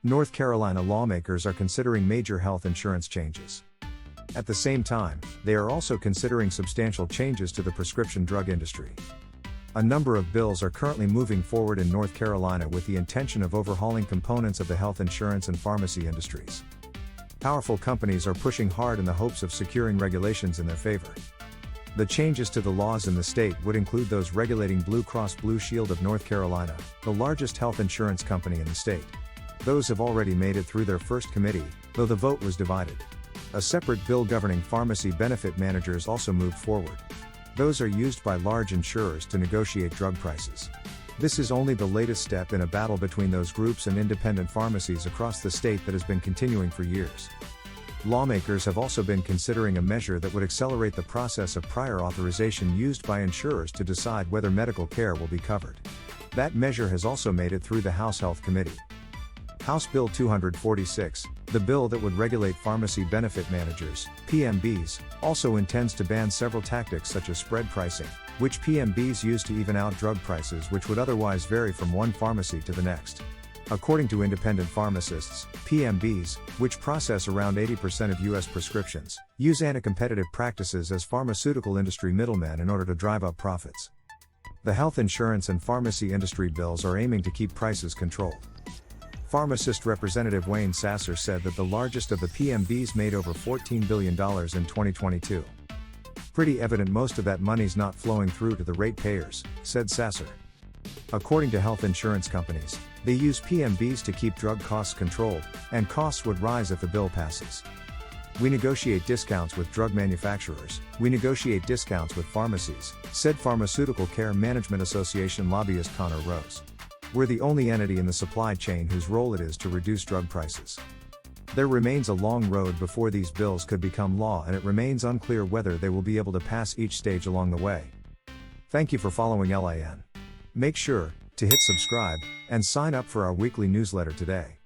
North Carolina lawmakers are considering major health insurance changes. At the same time, they are also considering substantial changes to the prescription drug industry. A number of bills are currently moving forward in North Carolina with the intention of overhauling components of the health insurance and pharmacy industries. Powerful companies are pushing hard in the hopes of securing regulations in their favor. The changes to the laws in the state would include those regulating Blue Cross Blue Shield of North Carolina, the largest health insurance company in the state. Those have already made it through their first committee, though the vote was divided. A separate bill governing pharmacy benefit managers also moved forward. Those are used by large insurers to negotiate drug prices. This is only the latest step in a battle between those groups and independent pharmacies across the state that has been continuing for years. Lawmakers have also been considering a measure that would accelerate the process of prior authorization used by insurers to decide whether medical care will be covered. That measure has also made it through the House Health Committee. House Bill 246, the bill that would regulate pharmacy benefit managers, PBMs, also intends to ban several tactics such as spread pricing, which PBMs use to even out drug prices which would otherwise vary from one pharmacy to the next. According to independent pharmacists, PBMs, which process around 80% of U.S. prescriptions, use anti-competitive practices as pharmaceutical industry middlemen in order to drive up profits. The health insurance and pharmacy industry bills are aiming to keep prices controlled. Pharmacist Representative Wayne Sasser said that the largest of the PBMs made over $14 billion in 2022. Pretty evident most of that money's not flowing through to the ratepayers, said Sasser. According to health insurance companies, they use PBMs to keep drug costs controlled, and costs would rise if the bill passes. We negotiate discounts with drug manufacturers, we negotiate discounts with pharmacies, said Pharmaceutical Care Management Association lobbyist Connor Rose. We're the only entity in the supply chain whose role it is to reduce drug prices. There remains a long road before these bills could become law, and it remains unclear whether they will be able to pass each stage along the way. Thank you for following LIN. Make sure to hit subscribe and sign up for our weekly newsletter today.